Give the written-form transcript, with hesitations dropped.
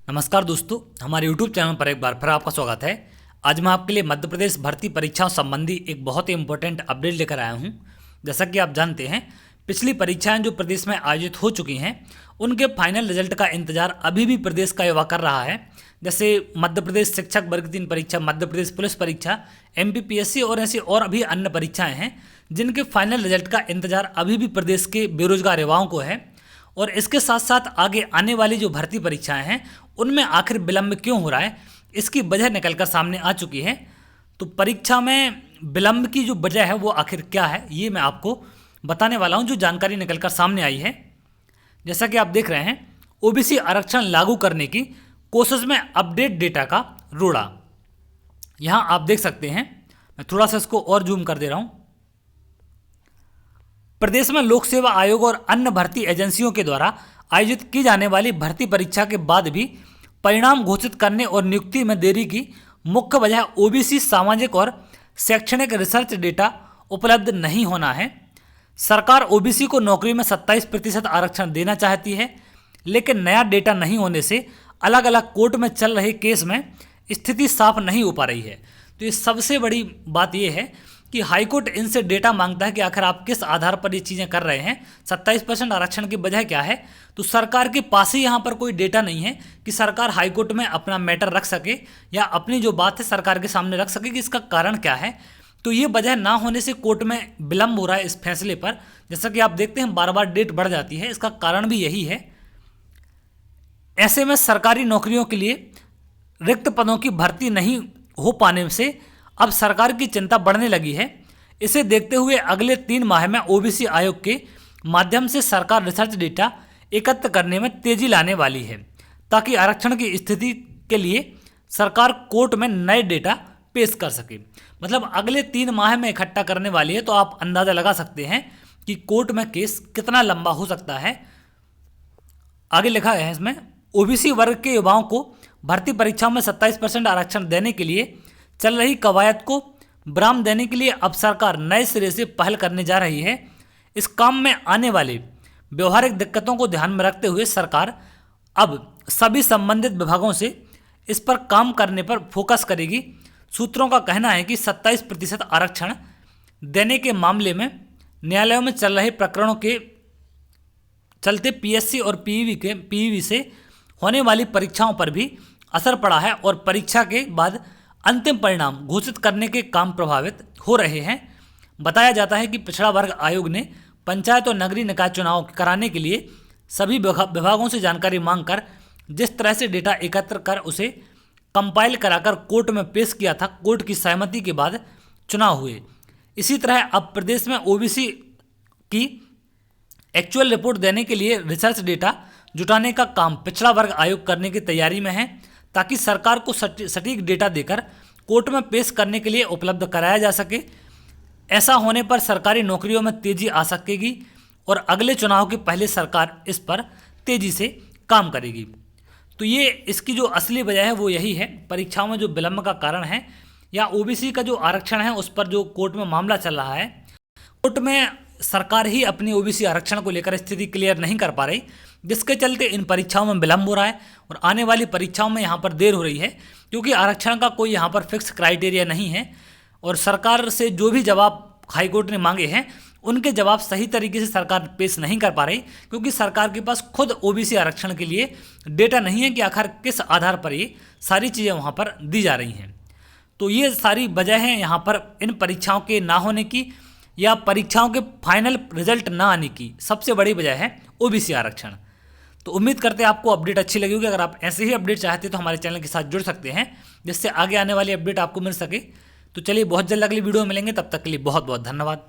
नमस्कार दोस्तों, हमारे YouTube चैनल पर एक बार फिर आपका स्वागत है। आज मैं आपके लिए मध्य प्रदेश भर्ती परीक्षाओं संबंधी एक बहुत ही इंपॉर्टेंट अपडेट लेकर आया हूं। जैसा कि आप जानते हैं, पिछली परीक्षाएं जो प्रदेश में आयोजित हो चुकी हैं उनके फाइनल रिजल्ट का इंतजार अभी भी प्रदेश का युवा कर रहा है। जैसे मध्य प्रदेश शिक्षक वर्ग 3 परीक्षा, मध्य प्रदेश पुलिस परीक्षा, MPPSC और ऐसी और भी अन्य परीक्षाएँ हैं जिनके फाइनल रिजल्ट का इंतजार अभी भी प्रदेश के बेरोजगार युवाओं को है। और इसके साथ साथ आगे आने वाली जो भर्ती परीक्षाएं हैं उनमें आखिर विलंब क्यों हो रहा है, इसकी वजह निकलकर सामने आ चुकी है। तो परीक्षा में विलंब की जो वजह है वो आखिर क्या है, ये मैं आपको बताने वाला हूं। जो जानकारी निकलकर सामने आई है, जैसा कि आप देख रहे हैं, OBC आरक्षण लागू करने की कोशिश में अपडेट डेटा का रोड़ा। यहां आप देख सकते हैं, मैं थोड़ा सा इसको और जूम कर दे रहा हूं। प्रदेश में लोक सेवा आयोग और अन्य भर्ती एजेंसियों के द्वारा आयोजित की जाने वाली भर्ती परीक्षा के बाद भी परिणाम घोषित करने और नियुक्ति में देरी की मुख्य वजह OBC सामाजिक और शैक्षणिक रिसर्च डेटा उपलब्ध नहीं होना है। सरकार OBC को नौकरी में 27% आरक्षण देना चाहती है, लेकिन नया डेटा नहीं होने से अलग अलग कोर्ट में चल रहे केस में स्थिति साफ नहीं हो पा रही है। तो ये सबसे बड़ी बात यह है कि हाईकोर्ट इनसे डेटा मांगता है कि आखिर आप किस आधार पर ये चीज़ें कर रहे हैं। 27% आरक्षण की वजह क्या है, तो सरकार के पास ही यहाँ पर कोई डेटा नहीं है कि सरकार हाईकोर्ट में अपना मैटर रख सके या अपनी जो बात है सरकार के सामने रख सके कि इसका कारण क्या है। तो ये वजह ना होने से कोर्ट में विलंब हो रहा है इस फैसले पर। जैसा कि आप देखते हैं, बार बार डेट बढ़ जाती है, इसका कारण भी यही है। ऐसे में सरकारी नौकरियों के लिए रिक्त पदों की भर्ती नहीं हो पाने से अब सरकार की चिंता बढ़ने लगी है। इसे देखते हुए अगले 3 माह में OBC आयोग के माध्यम से सरकार रिसर्च डेटा एकत्र करने में तेजी लाने वाली है, ताकि आरक्षण की स्थिति के लिए सरकार कोर्ट में नए डेटा पेश कर सके। मतलब अगले 3 माह में इकट्ठा करने वाली है, तो आप अंदाज़ा लगा सकते हैं कि कोर्ट में केस कितना लंबा हो सकता है। आगे लिखा है इसमें, OBC वर्ग के युवाओं को भर्ती परीक्षाओं में 27% आरक्षण देने के लिए चल रही कवायद को विराम देने के लिए अब सरकार नए सिरे से पहल करने जा रही है। इस काम में आने वाले व्यवहारिक दिक्कतों को ध्यान में रखते हुए सरकार अब सभी संबंधित विभागों से इस पर काम करने पर फोकस करेगी। सूत्रों का कहना है कि 27% आरक्षण देने के मामले में न्यायालयों में चल रहे प्रकरणों के चलते PSC और PEV से होने वाली परीक्षाओं पर भी असर पड़ा है और परीक्षा के बाद अंतिम परिणाम घोषित करने के काम प्रभावित हो रहे हैं। बताया जाता है कि पिछड़ा वर्ग आयोग ने पंचायत और नगरीय निकाय चुनाव कराने के लिए सभी विभागों से जानकारी मांगकर जिस तरह से डेटा एकत्र कर उसे कंपाइल कराकर कोर्ट में पेश किया था, कोर्ट की सहमति के बाद चुनाव हुए। इसी तरह अब प्रदेश में OBC की एक्चुअल रिपोर्ट देने के लिए रिसर्च डेटा जुटाने का काम पिछड़ा वर्ग आयोग करने की तैयारी में है, ताकि सरकार को सटीक डेटा देकर कोर्ट में पेश करने के लिए उपलब्ध कराया जा सके। ऐसा होने पर सरकारी नौकरियों में तेजी आ सकेगी और अगले चुनाव के पहले सरकार इस पर तेजी से काम करेगी। तो ये इसकी जो असली वजह है वो यही है, परीक्षाओं में जो विलंब का कारण है या OBC का जो आरक्षण है उस पर जो कोर्ट में मामला चल रहा है। कोर्ट में सरकार ही अपनी OBC आरक्षण को लेकर स्थिति क्लियर नहीं कर पा रही, जिसके चलते इन परीक्षाओं में विलंब हो रहा है और आने वाली परीक्षाओं में यहाँ पर देर हो रही है, क्योंकि आरक्षण का कोई यहाँ पर फिक्स क्राइटेरिया नहीं है और सरकार से जो भी जवाब हाईकोर्ट ने मांगे हैं उनके जवाब सही तरीके से सरकार पेश नहीं कर पा रही, क्योंकि सरकार के पास खुद OBC आरक्षण के लिए डेटा नहीं है कि आखिर किस आधार पर ये सारी चीज़ें वहाँ पर दी जा रही हैं। तो ये सारी वजह है यहाँ पर इन परीक्षाओं के ना होने की या परीक्षाओं के फाइनल रिजल्ट ना आने की सबसे बड़ी वजह है OBC आरक्षण। तो उम्मीद करते हैं आपको अपडेट अच्छी लगी होगी। अगर आप ऐसे ही अपडेट चाहते हैं तो हमारे चैनल के साथ जुड़ सकते हैं, जिससे आगे आने वाली अपडेट आपको मिल सके। तो चलिए, बहुत जल्द अगली वीडियो में मिलेंगे, तब तक के लिए बहुत बहुत धन्यवाद।